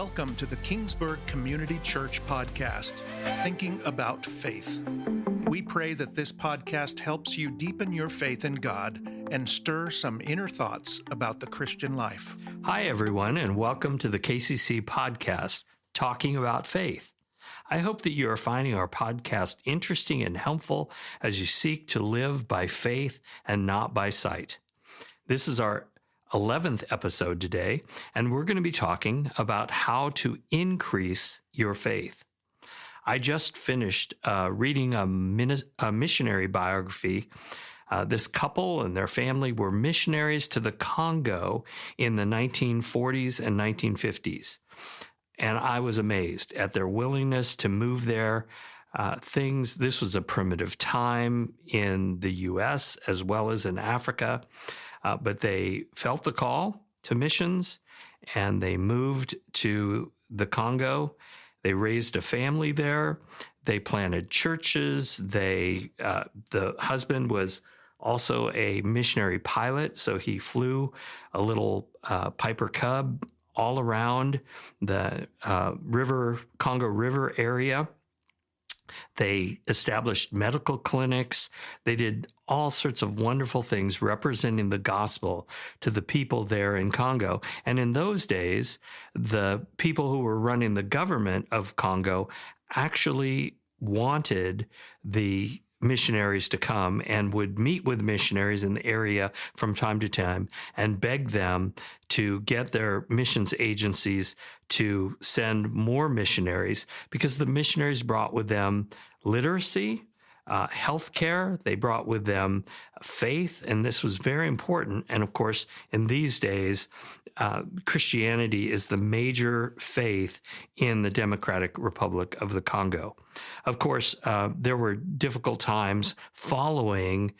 Welcome to the Kingsburg Community Church podcast, Thinking About Faith. We pray that this podcast helps you deepen your faith in God and stir some inner thoughts about the Christian life. Hi, everyone, and welcome to the KCC podcast, Talking About Faith. I hope that you are finding our podcast interesting and helpful as you seek to live by faith and not by sight. This is our 11th episode today, and we're going to be talking about how to increase your faith. I just finished reading a missionary biography. This couple and their family were missionaries to the Congo in the 1940s and 1950s. And I was amazed at their willingness to move there. This was a primitive time in the U.S. as well as in Africa. But they felt the call to missions, and they moved to the Congo. They raised a family there. They planted churches. The husband was also a missionary pilot, so he flew a little Piper Cub all around the Congo River area. They established medical clinics. They did all sorts of wonderful things representing the gospel to the people there in Congo. And in those days, the people who were running the government of Congo actually wanted the missionaries to come and would meet with missionaries in the area from time to time and beg them to get their missions agencies to send more missionaries, because the missionaries brought with them literacy, healthcare. They brought with them faith, and this was very important. And of course, in these days, Christianity is the major faith in the Democratic Republic of the Congo. Of course, there were difficult times following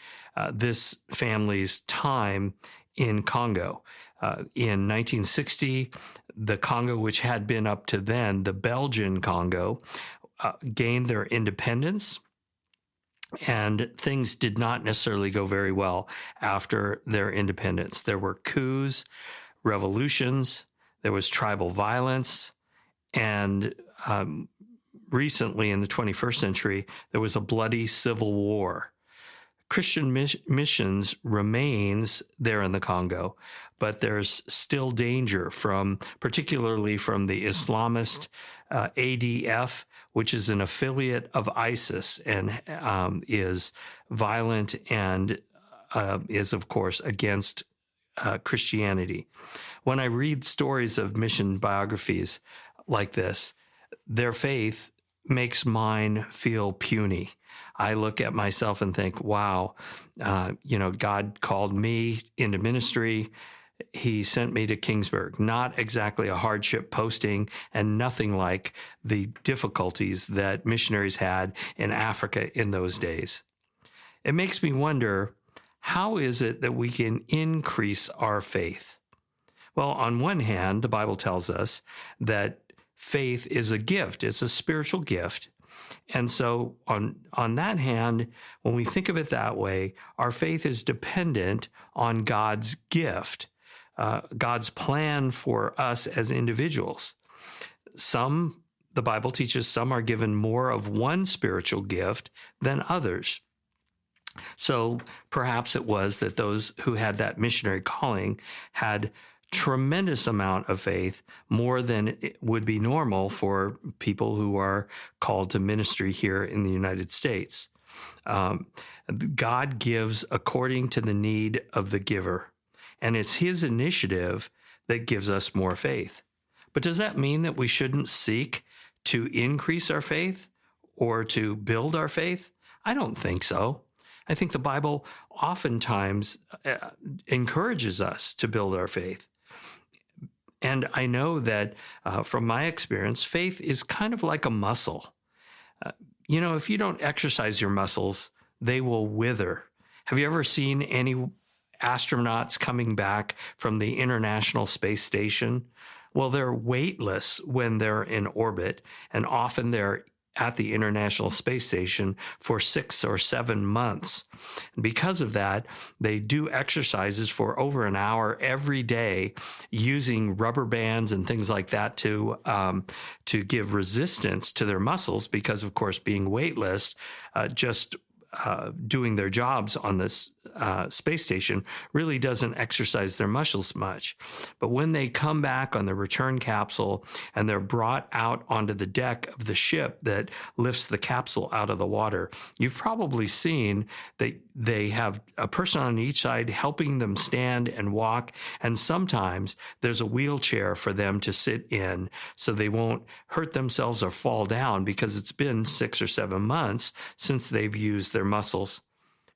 this family's time in Congo. In 1960, the Congo, which had been up to then the Belgian Congo, gained their independence. And things did not necessarily go very well after their independence. There were coups, revolutions, there was tribal violence, and recently in the 21st century, there was a bloody civil war. Christian missions remains there in the Congo, but there's still danger particularly from the Islamist ADF, which is an affiliate of ISIS and is violent and is, of course, against Christianity. When I read stories of mission biographies like this, their faith makes mine feel puny. I look at myself and think, wow, God called me into ministry. He sent me to Kingsburg, not exactly a hardship posting and nothing like the difficulties that missionaries had in Africa in those days. It makes me wonder, how is it that we can increase our faith? Well, on one hand, the Bible tells us that faith is a gift. It's a spiritual gift. And so on that hand, when we think of it that way, our faith is dependent on God's gift, God's plan for us as individuals. The Bible teaches some are given more of one spiritual gift than others. So perhaps it was that those who had that missionary calling had tremendous amount of faith, more than it would be normal for people who are called to ministry here in the United States. God gives according to the need of the giver, and it's his initiative that gives us more faith. But does that mean that we shouldn't seek to increase our faith or to build our faith? I don't think so. I think the Bible oftentimes encourages us to build our faith. And I know that from my experience, faith is kind of like a muscle. If you don't exercise your muscles, they will wither. Have you ever seen any astronauts coming back from the International Space Station? Well, they're weightless when they're in orbit, and often they're at the International Space Station for 6 or 7 months. Because of that, they do exercises for over an hour every day using rubber bands and things like that to give resistance to their muscles because, of course, being weightless, just doing their jobs on this space station really doesn't exercise their muscles much. But when they come back on the return capsule and they're brought out onto the deck of the ship that lifts the capsule out of the water, you've probably seen that they have a person on each side helping them stand and walk. And sometimes there's a wheelchair for them to sit in so they won't hurt themselves or fall down because it's been 6 or 7 months since they've used their muscles.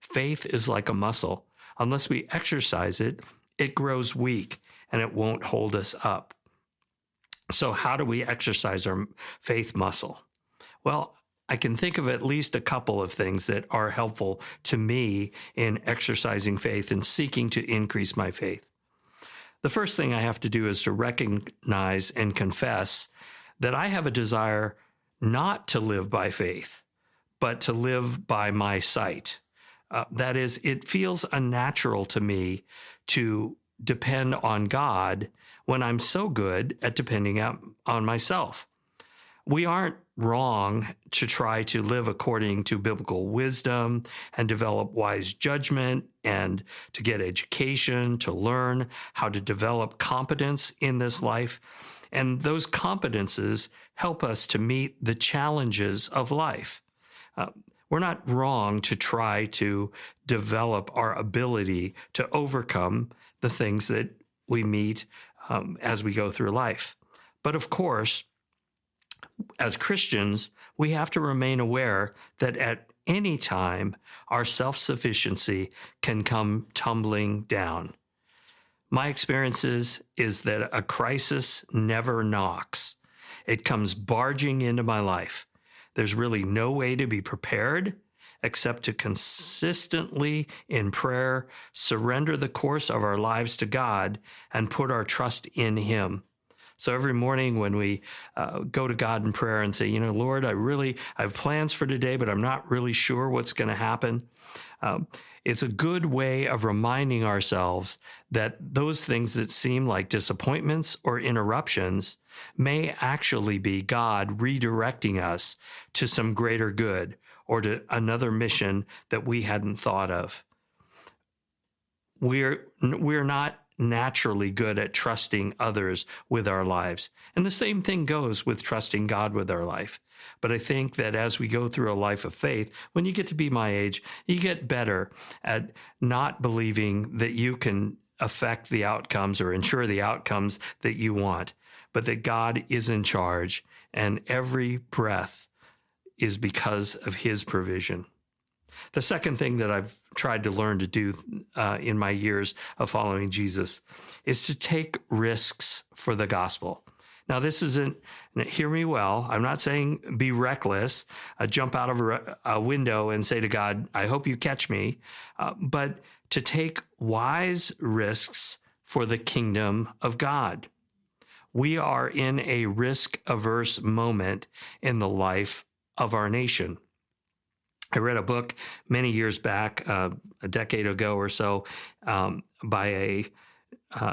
Faith is like a muscle. Unless we exercise it, it grows weak and it won't hold us up. So how do we exercise our faith muscle? Well, I can think of at least a couple of things that are helpful to me in exercising faith and seeking to increase my faith. The first thing I have to do is to recognize and confess that I have a desire not to live by faith, but to live by my sight. That is, it feels unnatural to me to depend on God when I'm so good at depending on myself. We aren't wrong to try to live according to biblical wisdom and develop wise judgment and to get education, to learn how to develop competence in this life. And those competences help us to meet the challenges of life. We're not wrong to try to develop our ability to overcome the things that we meet as we go through life. But of course, as Christians, we have to remain aware that at any time, our self-sufficiency can come tumbling down. My experience is that a crisis never knocks. It comes barging into my life. There's really no way to be prepared except to consistently, in prayer, surrender the course of our lives to God and put our trust in Him. So every morning when we go to God in prayer and say, Lord, I have plans for today, but I'm not really sure what's going to happen. It's a good way of reminding ourselves that those things that seem like disappointments or interruptions may actually be God redirecting us to some greater good or to another mission that we hadn't thought of. We're not naturally good at trusting others with our lives. And the same thing goes with trusting God with our life. But I think that as we go through a life of faith, when you get to be my age, you get better at not believing that you can affect the outcomes or ensure the outcomes that you want, but that God is in charge and every breath is because of His provision. The second thing that I've tried to learn to do in my years of following Jesus is to take risks for the gospel. Now, this isn't, hear me well, I'm not saying be reckless, jump out of a window and say to God, I hope you catch me, but to take wise risks for the kingdom of God. We are in a risk-averse moment in the life of our nation. I read a book many years back, a decade ago or so, by a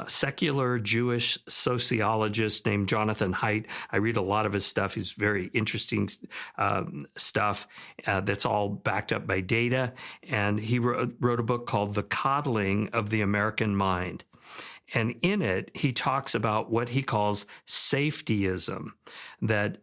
secular Jewish sociologist named Jonathan Haidt. I read a lot of his stuff. He's very interesting stuff that's all backed up by data. And he wrote a book called The Coddling of the American Mind. And in it, he talks about what he calls safetyism, that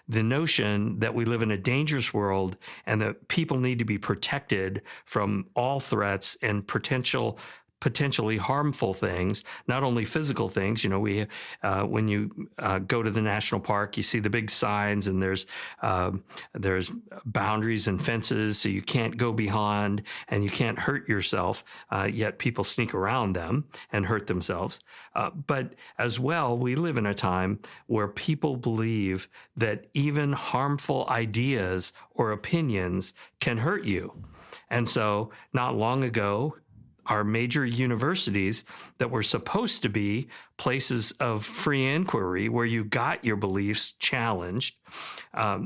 the notion that we live in a dangerous world and that people need to be protected from all threats and potentially harmful things, not only physical things. When you go to the national park, you see the big signs and there's boundaries and fences, so you can't go beyond and you can't hurt yourself, yet people sneak around them and hurt themselves. But as well, we live in a time where people believe that even harmful ideas or opinions can hurt you. And so not long ago, our major universities that were supposed to be places of free inquiry where you got your beliefs challenged,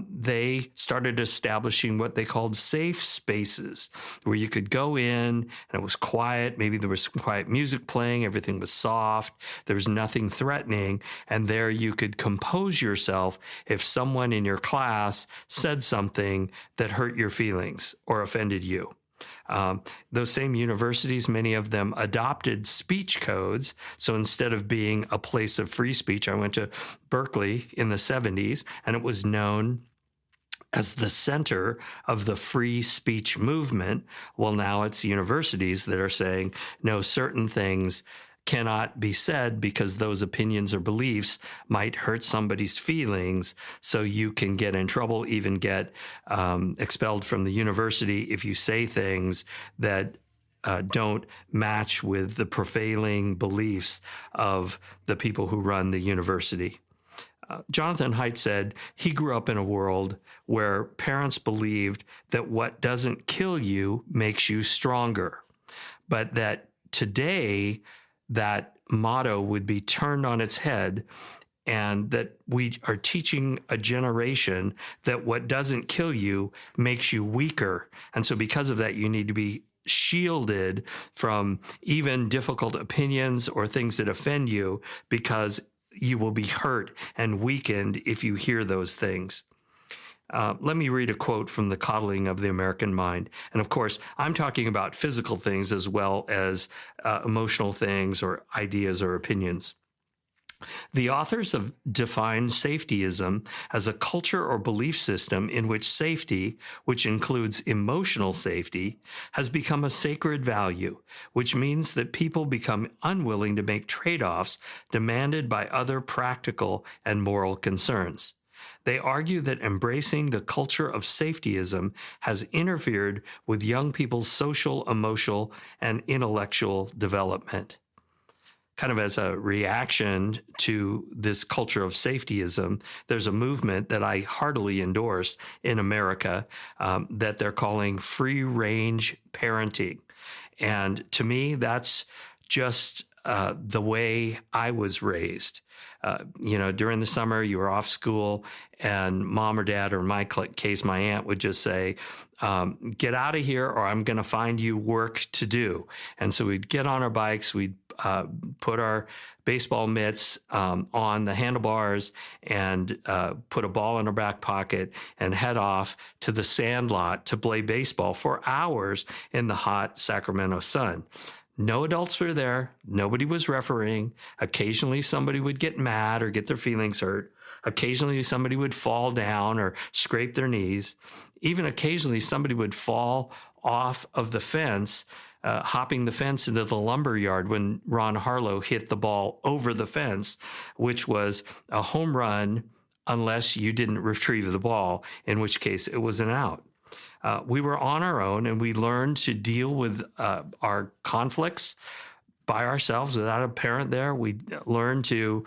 they started establishing what they called safe spaces where you could go in and it was quiet. Maybe there was some quiet music playing. Everything was soft. There was nothing threatening. And there you could compose yourself if someone in your class said something that hurt your feelings or offended you. Those same universities, many of them adopted speech codes. So instead of being a place of free speech, I went to Berkeley in the 70s, and it was known as the center of the free speech movement. Well, now it's universities that are saying, no, certain things cannot be said because those opinions or beliefs might hurt somebody's feelings. So you can get in trouble, even get expelled from the university if you say things that don't match with the prevailing beliefs of the people who run the university. Jonathan Haidt said he grew up in a world where parents believed that what doesn't kill you makes you stronger, but that today that motto would be turned on its head, and that we are teaching a generation that what doesn't kill you makes you weaker. And so because of that, you need to be shielded from even difficult opinions or things that offend you, because you will be hurt and weakened if you hear those things. Let me read a quote from The Coddling of the American Mind. And of course, I'm talking about physical things as well as emotional things or ideas or opinions. The authors have defined safetyism as a culture or belief system in which safety, which includes emotional safety, has become a sacred value, which means that people become unwilling to make trade-offs demanded by other practical and moral concerns. They argue that embracing the culture of safetyism has interfered with young people's social, emotional, and intellectual development. Kind of as a reaction to this culture of safetyism, there's a movement that I heartily endorse in America that they're calling free-range parenting. And to me, that's just the way I was raised. During the summer, you were off school, and mom or dad, or in my case, my aunt would just say, get out of here or I'm going to find you work to do. And so we'd get on our bikes, we'd put our baseball mitts on the handlebars and put a ball in our back pocket and head off to the sand lot to play baseball for hours in the hot Sacramento sun. No adults were there. Nobody was refereeing. Occasionally, somebody would get mad or get their feelings hurt. Occasionally, somebody would fall down or scrape their knees. Even occasionally, somebody would fall off of the fence, hopping the fence into the lumber yard when Ron Harlow hit the ball over the fence, which was a home run unless you didn't retrieve the ball, in which case it was an out. We were on our own, and we learned to deal with our conflicts by ourselves without a parent there. We learned to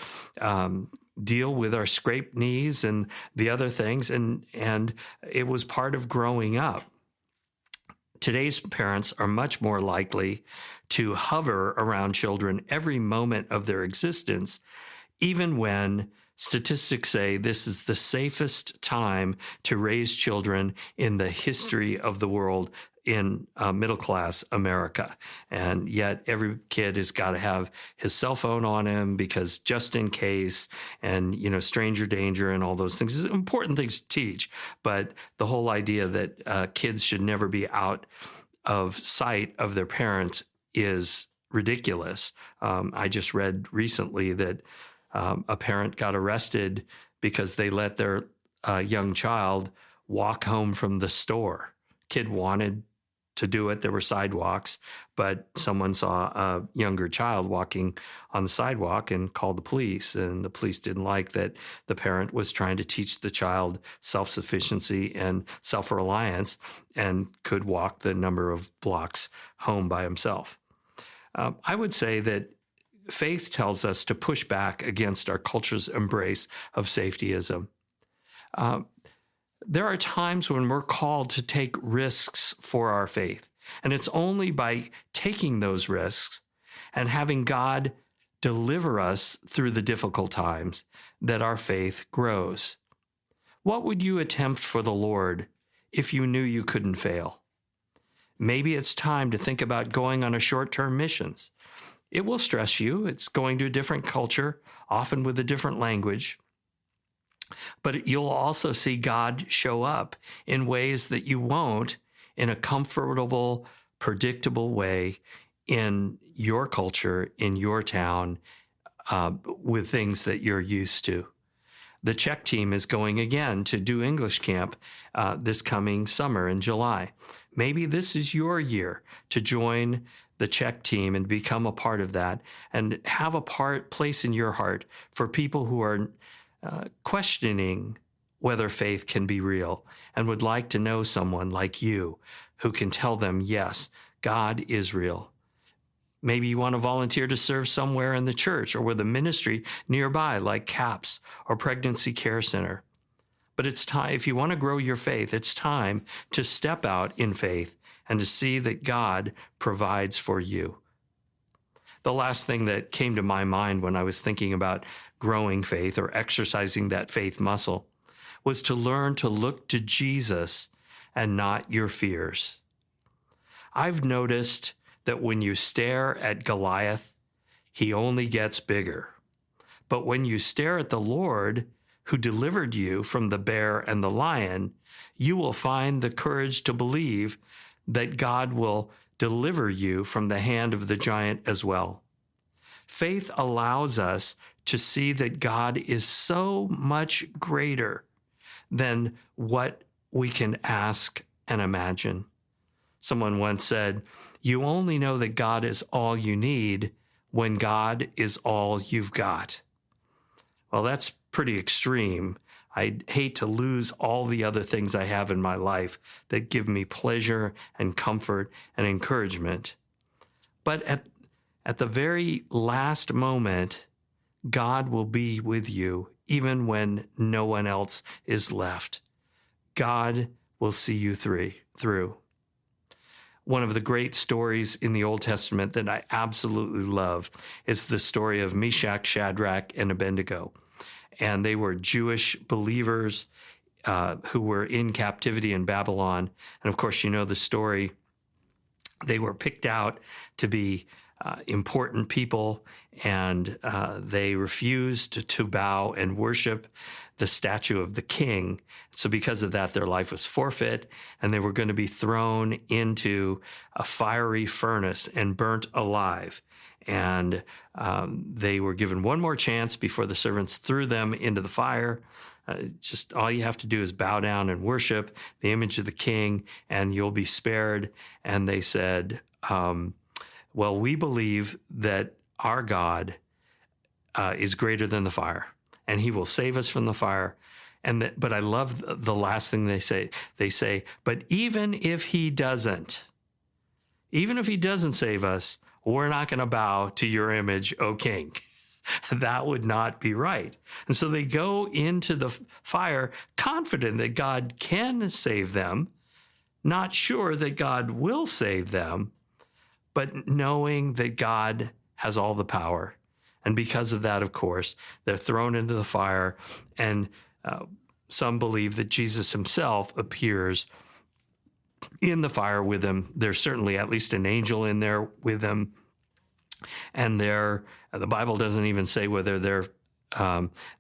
deal with our scraped knees and the other things, and it was part of growing up. Today's parents are much more likely to hover around children every moment of their existence, even when statistics say this is the safest time to raise children in the history of the world in middle-class America. And yet every kid has got to have his cell phone on him because just in case, and, stranger danger and all those things is important things to teach. But the whole idea that kids should never be out of sight of their parents is ridiculous. I just read recently that a parent got arrested because they let their young child walk home from the store. Kid wanted to do it. There were sidewalks, but someone saw a younger child walking on the sidewalk and called the police. And the police didn't like that the parent was trying to teach the child self-sufficiency and self-reliance and could walk the number of blocks home by himself. I would say that faith tells us to push back against our culture's embrace of safetyism. There are times when we're called to take risks for our faith. And it's only by taking those risks and having God deliver us through the difficult times that our faith grows. What would you attempt for the Lord if you knew you couldn't fail? Maybe it's time to think about going on a short-term missions. It will stress you. It's going to a different culture, often with a different language. But you'll also see God show up in ways that you won't in a comfortable, predictable way in your culture, in your town, with things that you're used to. The Czech team is going again to do English camp this coming summer in July. Maybe this is your year to join the Czech team and become a part of that and have a place in your heart for people who are questioning whether faith can be real and would like to know someone like you who can tell them, yes, God is real. Maybe you want to volunteer to serve somewhere in the church or with a ministry nearby like CAPS or Pregnancy Care Center. But it's time, if you want to grow your faith, it's time to step out in faith and to see that God provides for you. The last thing that came to my mind when I was thinking about growing faith or exercising that faith muscle was to learn to look to Jesus and not your fears. I've noticed that when you stare at Goliath, he only gets bigger. But when you stare at the Lord, who delivered you from the bear and the lion, you will find the courage to believe that God will deliver you from the hand of the giant as well. Faith allows us to see that God is so much greater than what we can ask and imagine. Someone once said, "You only know that God is all you need when God is all you've got." Well, that's pretty extreme. I'd hate to lose all the other things I have in my life that give me pleasure and comfort and encouragement. But at the very last moment, God will be with you, even when no one else is left. God will see you through. One of the great stories in the Old Testament that I absolutely love is the story of Meshach, Shadrach, and Abednego. And they were Jewish believers who were in captivity in Babylon. And of course, you know the story. They were picked out to be important people, and they refused to bow and worship the statue of the king. So because of that, their life was forfeit, and they were going to be thrown into a fiery furnace and burnt alive. And they were given one more chance before the servants threw them into the fire. Just all you have to do is bow down and worship the image of the king, and you'll be spared. And they said, well, we believe that our God is greater than the fire, and he will save us from the fire. But I love the last thing they say. They say, but even if he doesn't save us, we're not going to bow to your image, O king. That would not be right. And so they go into the fire confident that God can save them, not sure that God will save them, but knowing that God has all the power. And because of that, of course, they're thrown into the fire, and some believe that Jesus himself appears in the fire with them. There's certainly at least an angel in there with them. And the Bible doesn't even say whether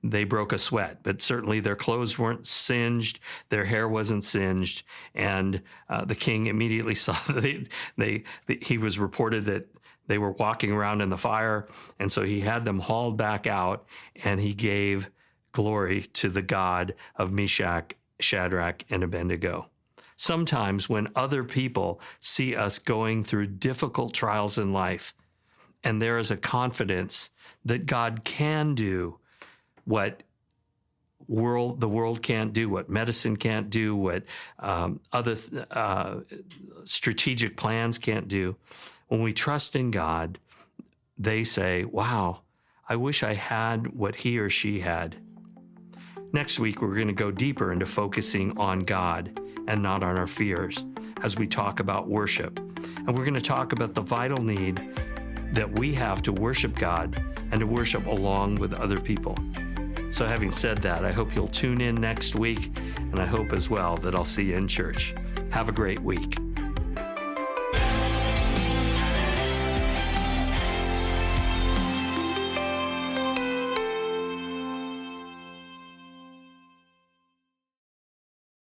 they broke a sweat, but certainly their clothes weren't singed, their hair wasn't singed, and the king immediately saw that he was reported that they were walking around in the fire, and so he had them hauled back out, and he gave glory to the God of Meshach, Shadrach, and Abednego. Sometimes when other people see us going through difficult trials in life, and there is a confidence that God can do what the world can't do, what medicine can't do, what other strategic plans can't do. When we trust in God, they say, wow, I wish I had what he or she had. Next week, we're going to go deeper into focusing on God and not on our fears as we talk about worship. And we're going to talk about the vital need that we have to worship God and to worship along with other people. So having said that, I hope you'll tune in next week, and I hope as well that I'll see you in church. Have a great week.